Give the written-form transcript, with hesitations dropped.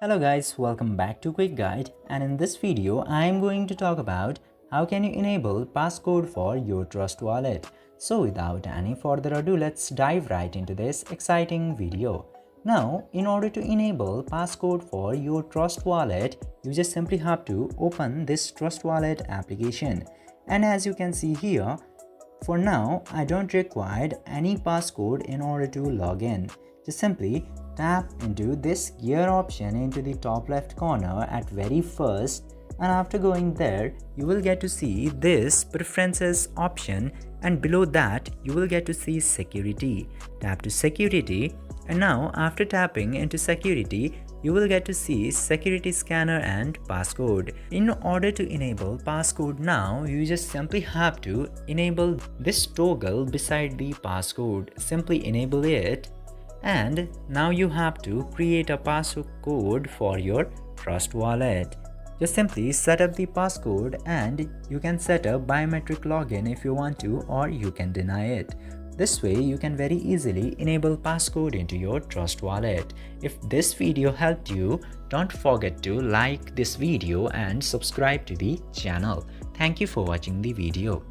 Hello guys, welcome back to Quick Guide, and in this video I am going to talk about how can you enable passcode for your Trust Wallet. So without any further ado, let's dive right into this exciting video. Now, in order to enable passcode for your Trust Wallet, you just simply have to open this Trust Wallet application. And as you can see here, for now, I don't require any passcode in order to log in. Just simply tap into this gear option into the top left corner at very first, and after going there, you will get to see this preferences option, and below that you will get to see security. Tap to security, and now after tapping into security, you will get to see security scanner and passcode. In order to enable passcode now, you just simply have to enable this toggle beside the passcode. Simply enable it, and now you have to create a passcode for your Trust Wallet. Just simply set up the passcode, and you can set up biometric login if you want to, or you can deny it. This way you can very easily enable passcode into your Trust Wallet. If this video helped you, don't forget to like this video and subscribe to the channel. Thank you for watching the video.